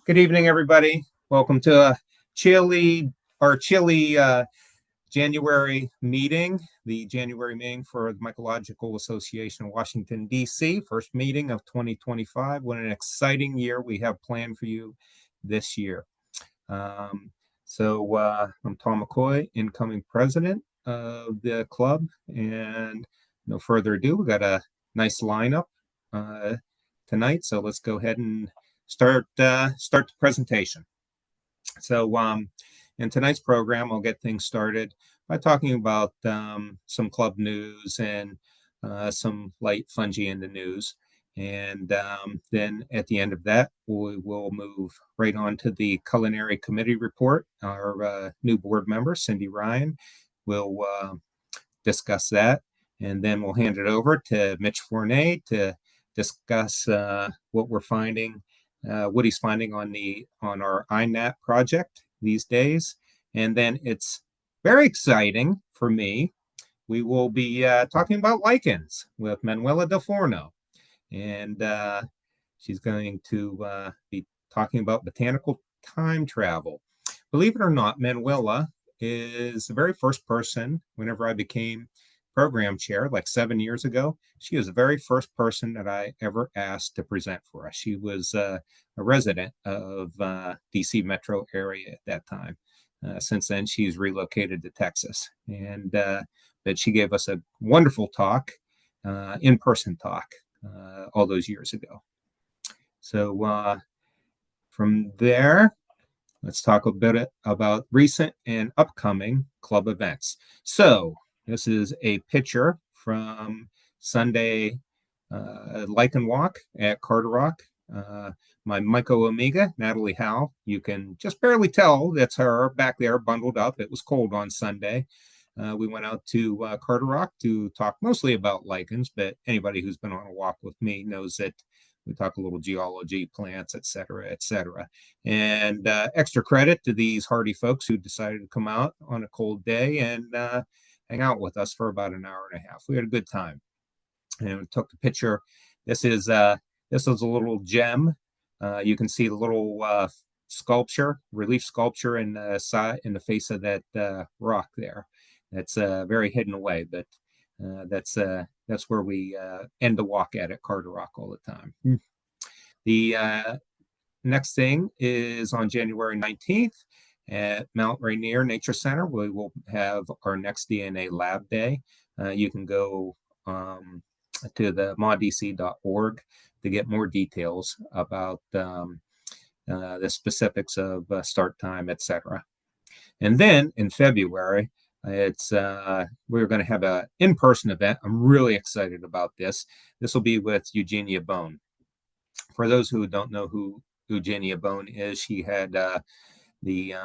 Good evening, everybody. Welcome to our chilly January meeting, the January meeting for the Mycological Association of Washington, D.C., first meeting of 2025. What an exciting year we have planned for you this year. I'm Tom McCoy, incoming president of the club, and no further ado, we got a nice lineup tonight, so let's go ahead and start the presentation. So in tonight's program, I'll get things started by talking about some club news and some light fungi in the news. And then at the end of that, we will move right on to the culinary committee report. Our new board member, Cindy Ryan, will discuss that. And then we'll hand it over to Mitch Fournet to discuss what we're finding, what he's finding on our INAT project these days. And then it's very exciting for me. We will be talking about lichens with Manuela Del Forno. And she's going to be talking about botanical time travel. Believe it or not, Manuela is the very first person, whenever I became program chair like 7 years ago, she was the very first person that I ever asked to present for us. She was a resident of DC metro area at that time. Since then, she's relocated to Texas, and but she gave us a wonderful talk, in-person talk, all those years ago. So from there, let's talk a bit about recent and upcoming club events. So this is a picture from Sunday Lichen Walk at Carter Rock. My Myco Amiga, Natalie Howe, you can just barely tell that's her back there bundled up. It was cold on Sunday. We went out to Carter Rock to talk mostly about lichens, but anybody who's been on a walk with me knows that we talk a little geology, plants, et cetera, et cetera. And extra credit to these hardy folks who decided to come out on a cold day and hang out with us for about an hour and a half. We had a good time. And we took the picture. This is a little gem. You can see the little sculpture, relief sculpture in the face of that rock there. That's very hidden away, but that's where we end the walk at Carter Rock all the time. The next thing is on January 19th at Mount Rainier Nature Center. We will have our next DNA lab day. You can go to the mawdc.org to get more details about the specifics of start time, etc. And then in February, we're going to have an in-person event. I'm really excited about this. This will be with Eugenia Bone. For those who don't know who Eugenia Bone is, she had the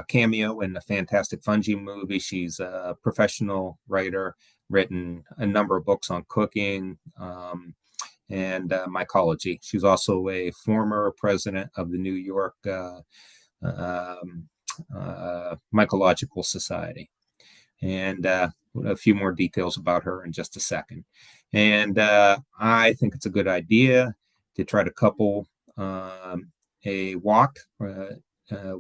cameo in the Fantastic Fungi movie. She's a professional writer, written a number of books on cooking and mycology. She's also a former president of the New York Mycological Society. And a few more details about her in just a second. And I think it's a good idea to try to couple a walk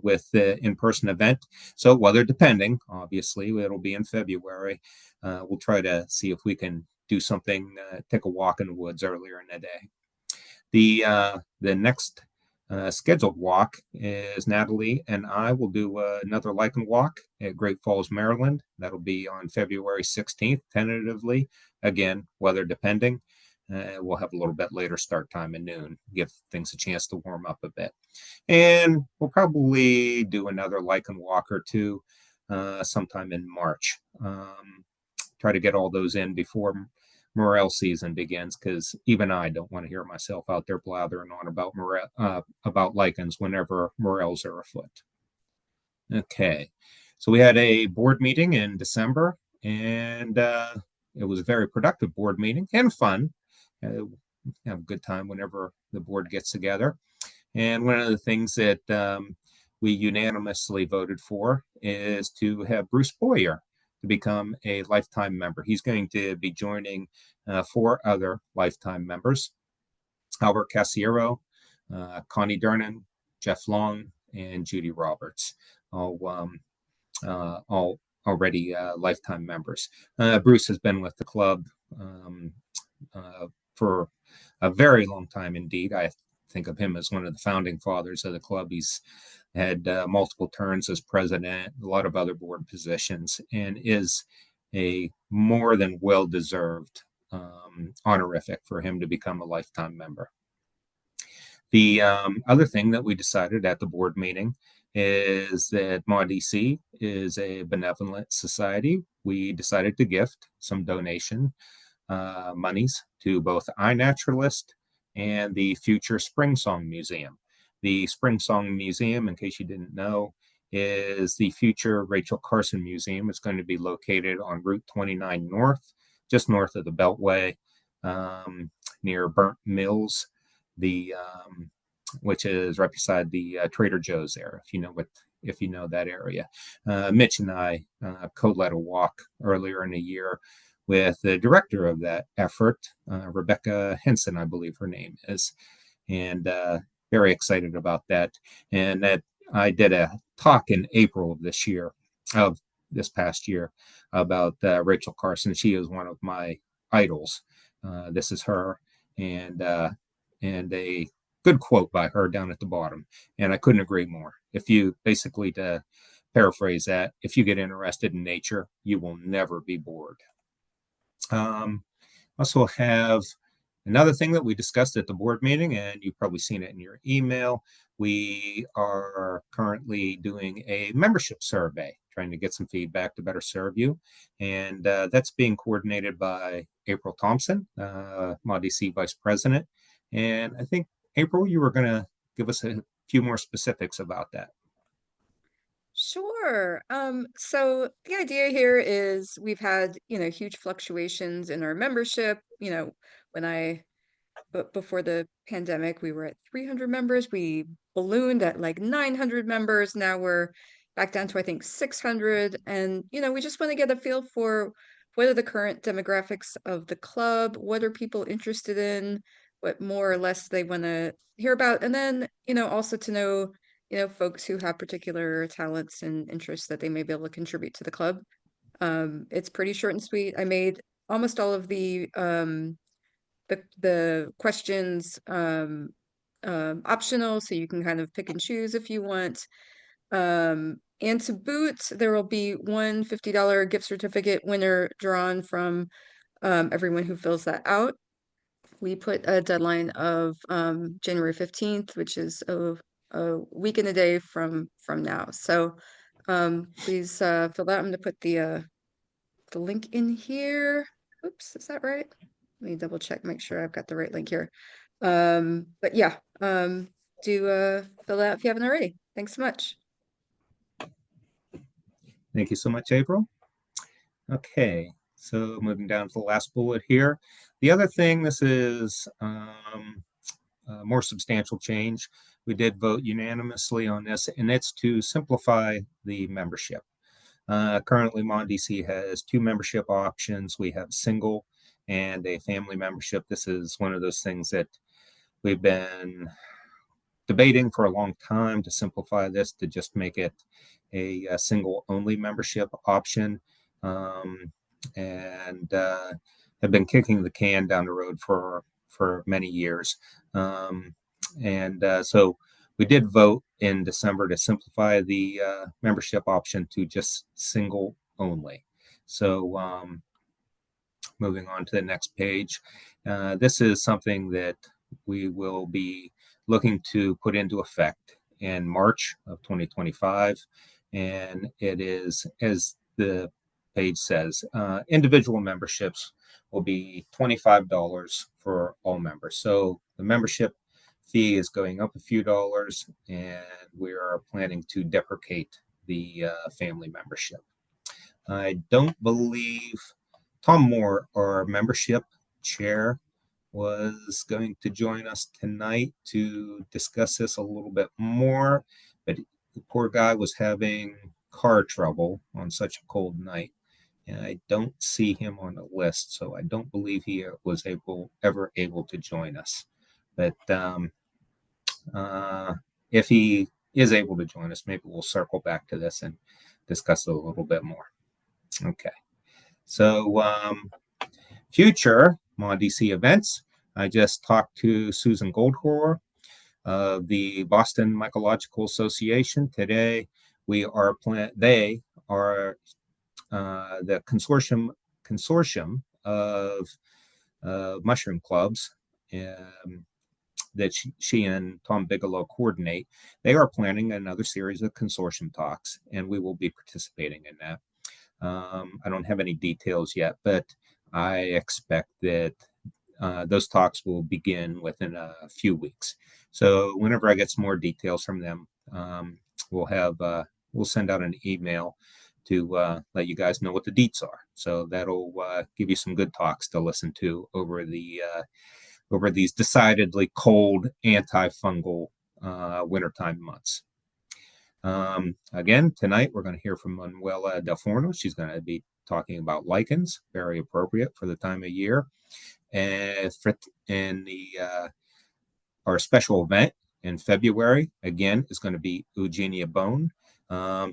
with the in-person event. So weather depending, obviously, it'll be in February. We'll try to see if we can do something, take a walk in the woods earlier in the day. The next scheduled walk is Natalie and I will do another lichen walk at Great Falls, Maryland. That'll be on February 16th, tentatively. Again, weather depending. We'll have a little bit later start time at noon, give things a chance to warm up a bit. And we'll probably do another lichen walk or two sometime in March. Try to get all those in before morel season begins, because even I don't want to hear myself out there blathering on about lichens whenever morels are afoot. Okay, so we had a board meeting in December, and it was a very productive board meeting and fun. Have a good time whenever the board gets together. And one of the things that we unanimously voted for is to have Bruce Boyer to become a lifetime member. He's going to be joining 4 other lifetime members: Albert Casiero, Connie Dernan, Jeff Long, and Judy Roberts, all already lifetime members. Bruce has been with the club for a very long time indeed. I think of him as one of the founding fathers of the club. He's had multiple turns as president, a lot of other board positions, and is a more than well-deserved honorific for him to become a lifetime member. The other thing that we decided at the board meeting is that MAW-DC is a benevolent society. We decided to gift some donation monies to both iNaturalist and the future Spring Song Museum. The Spring Song Museum, in case you didn't know, is the future Rachel Carson Museum. It's going to be located on Route 29 North, just north of the Beltway, near Burnt Mills, which is right beside the Trader Joe's there, if you know that area. Mitch and I co-led a walk earlier in the year with the director of that effort, Rebecca Henson, I believe her name is, and very excited about that. And that I did a talk in April of this past year, about Rachel Carson. She is one of my idols. This is her, and a good quote by her down at the bottom, and I couldn't agree more. If you basically, to paraphrase that, if you get interested in nature, you will never be bored. Also have another thing that we discussed at the board meeting, and you've probably seen it in your email. We are currently doing a membership survey, trying to get some feedback to better serve you. And that's being coordinated by April Thompson, MAW-DC Vice President. And I think, April, you were going to give us a few more specifics about that. Sure. So the idea here is we've had, huge fluctuations in our membership. But before the pandemic, we were at 300 members. We ballooned at like 900 members. Now we're back down to, I think, 600. And, we just want to get a feel for what are the current demographics of the club? What are people interested in? What more or less they want to hear about? And then, also to know, folks who have particular talents and interests that they may be able to contribute to the club. It's pretty short and sweet. I made almost all of the questions optional, so you can kind of pick and choose if you want. And to boot, there will be one $50 gift certificate winner drawn from everyone who fills that out. We put a deadline of January 15th, which is a week and a day from now. So please fill that. I'm going to put the link in here. Oops, is that right? Let me double check, make sure I've got the right link here. But yeah, do fill out if you haven't already. Thanks so much. Thank you so much, April. Okay, so moving down to the last bullet here. The other thing, this is a more substantial change. We did vote unanimously on this, and it's to simplify the membership. Currently, MAW-DC has two membership options. We have single and a family membership. This is one of those things that we've been debating for a long time, to simplify this, to just make it a single only membership option, and have been kicking the can down the road for many years. So we did vote in December to simplify the membership option to just single only. So moving on to the next page, this is something that we will be looking to put into effect in March of 2025. And it is, as the page says, individual memberships will be $25 for all members. So the membership fee is going up a few dollars, and we are planning to deprecate the family membership. I don't believe Tom Moore, our membership chair, was going to join us tonight to discuss this a little bit more, but the poor guy was having car trouble on such a cold night, and I don't see him on the list, so I don't believe he was ever able to join us. But if he is able to join us, maybe we'll circle back to this and discuss it a little bit more. Okay. So future MAW-DC events. I just talked to Susan Goldhor of the Boston Mycological Association. Today, they are the consortium of mushroom clubs that she and Tom Bigelow coordinate. They are planning another series of consortium talks, and we will be participating in that. I don't have any details yet, but I expect that those talks will begin within a few weeks. So whenever I get some more details from them, we'll send out an email to let you guys know what the deets are. So that'll give you some good talks to listen to over these decidedly cold antifungal wintertime months. Again, tonight we're going to hear from Manuela Del Forno. She's going to be talking about lichens, very appropriate for the time of year. And in our special event in February, again, is going to be Eugenia Bone.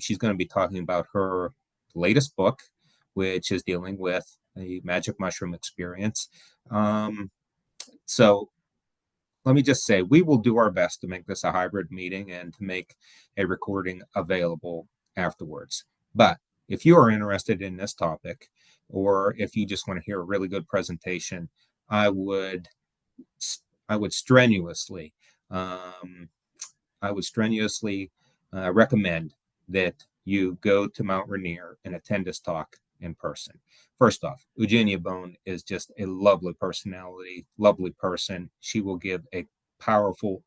She's going to be talking about her latest book, which is dealing with a magic mushroom experience. So let me just say, we will do our best to make this a hybrid meeting and to make a recording available afterwards. But if you are interested in this topic, or if you just want to hear a really good presentation, I would strenuously, recommend that you go to Mount Rainier and attend this talk in person. First off, Eugenia Bone is just a lovely personality, lovely person. She will give a powerful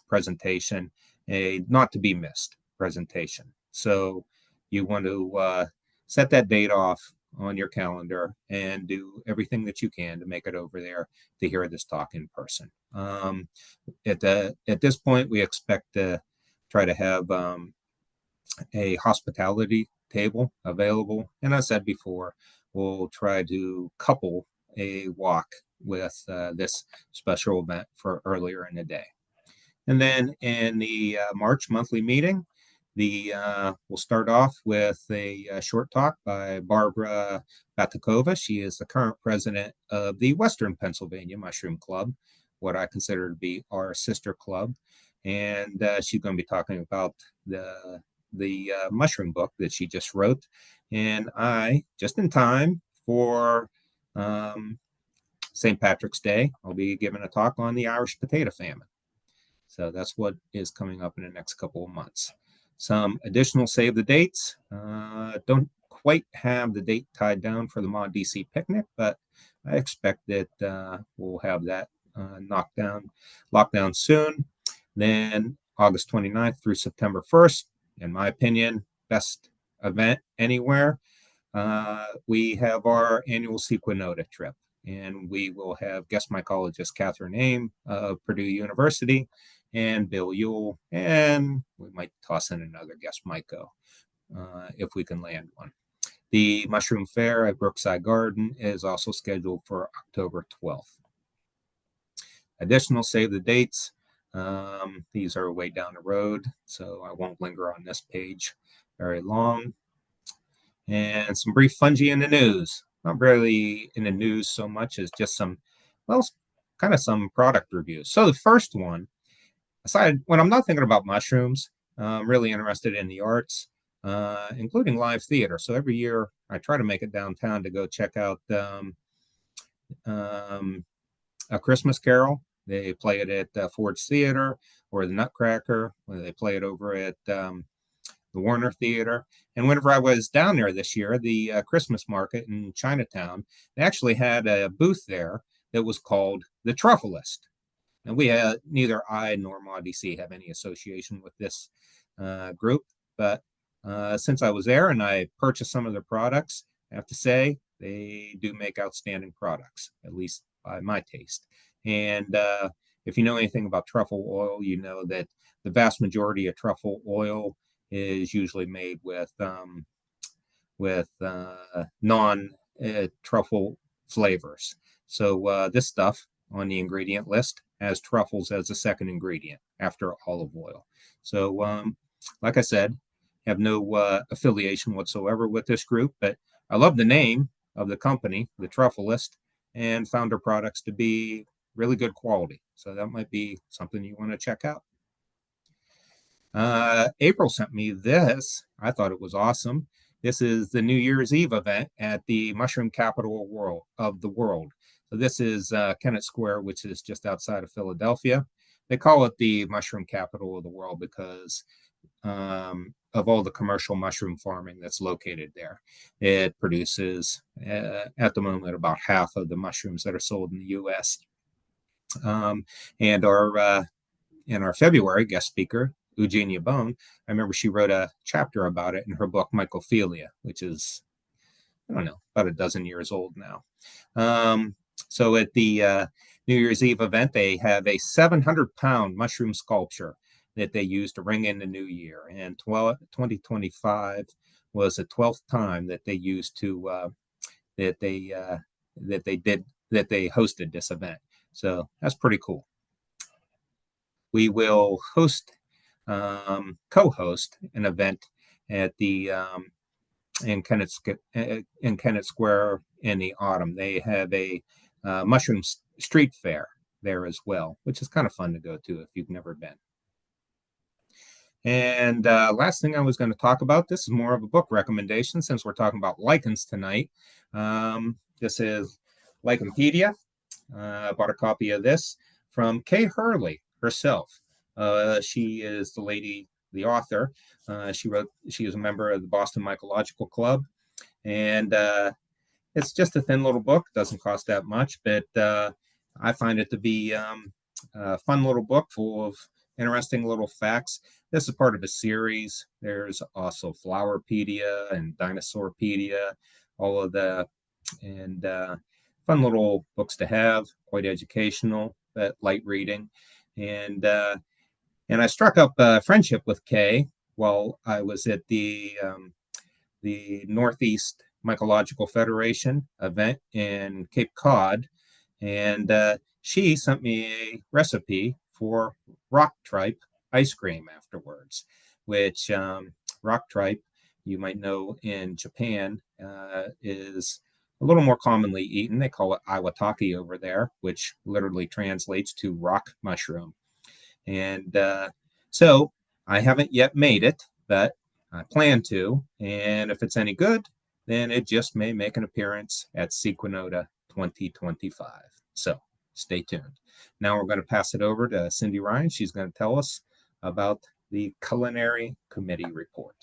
presentation, a not to be missed presentation. So you want to set that date off on your calendar and do everything that you can to make it over there to hear this talk in person. At this point, we expect to try to have a hospitality table available. And I said before, we'll try to couple a walk with this special event for earlier in the day. And then in the March monthly meeting, we'll start off with a short talk by Barbara Batakova. She is the current president of the Western Pennsylvania Mushroom Club, what I consider to be our sister club. And she's going to be talking about the mushroom book that she just wrote. And I, just in time for St. Patrick's Day, I'll be giving a talk on the Irish potato famine. So that's what is coming up in the next couple of months. Some additional save the dates. Don't quite have the date tied down for the MAW-DC picnic, but I expect that we'll have that locked down soon. Then August 29th through September 1st, in my opinion, best event anywhere. We have our annual Sequinota trip, and we will have guest mycologist Catherine Aim of Purdue University and Bill Ewell, and we might toss in another guest myco if we can land one. The Mushroom Fair at Brookside Garden is also scheduled for October 12th. Additional save the dates. These are way down the road, so I won't linger on this page very long. And some brief fungi in the news. Not really in the news so much as just some product reviews. So the first one, aside, when I'm not thinking about mushrooms, I'm really interested in the arts, including live theater. So every year I try to make it downtown to go check out A Christmas Carol. They play it at Ford's Theater or the Nutcracker, where they play it over at the Warner Theater. And whenever I was down there this year, the Christmas market in Chinatown, they actually had a booth there that was called The Truffleist. And we had, neither I nor MAW-DC have any association with this group. But since I was there and I purchased some of their products, I have to say they do make outstanding products, at least by my taste. And if you know anything about truffle oil, you know that the vast majority of truffle oil is usually made with non-truffle flavors. So this stuff on the ingredient list as truffles as a second ingredient after olive oil. So, like I said, have no affiliation whatsoever with this group, but I love the name of the company, the Truffleist, and found their products to be really good quality. So that might be something you want to check out. April sent me this. I thought it was awesome. This is the New Year's Eve event at the Mushroom Capital of the World. So this is Kennett Square, which is just outside of Philadelphia. They call it the Mushroom Capital of the World because of all the commercial mushroom farming that's located there. It produces, at the moment, about half of the mushrooms that are sold in the U.S. And in our February guest speaker, Eugenia Bone, I remember she wrote a chapter about it in her book Mycophilia, which is, I don't know, about a dozen years old now. So at the New Year's Eve event, they have a 700-pound mushroom sculpture that they use to ring in the new year. And 2025 was the 12th time that they used to that they hosted this event. So that's pretty cool. We will co-host an event at the in Kennett Square in the autumn. They have a mushroom street fair there as well, which is kind of fun to go to if you've never been. And last thing I was going to talk about, this is more of a book recommendation since we're talking about lichens tonight. This is Lichenpedia. I bought a copy of this from Kay Hurley herself. She is the author. She is a member of the Boston Mycological Club. And it's just a thin little book, doesn't cost that much, but I find it to be a fun little book full of interesting little facts. This is part of a series. There's also Flowerpedia and Dinosaurpedia, all of the, and fun little books to have, quite educational, but light reading. And I struck up a friendship with Kay while I was at the Northeast Mycological Federation event in Cape Cod, and she sent me a recipe for rock tripe ice cream afterwards, which rock tripe, you might know in Japan, is a little more commonly eaten. They call it iwataki over there, which literally translates to rock mushroom. And so I haven't yet made it, but I plan to. And if it's any good, then it just may make an appearance at Sequinota 2025. So stay tuned. Now we're going to pass it over to Cindy Ryan. She's going to tell us about the Culinary Committee report.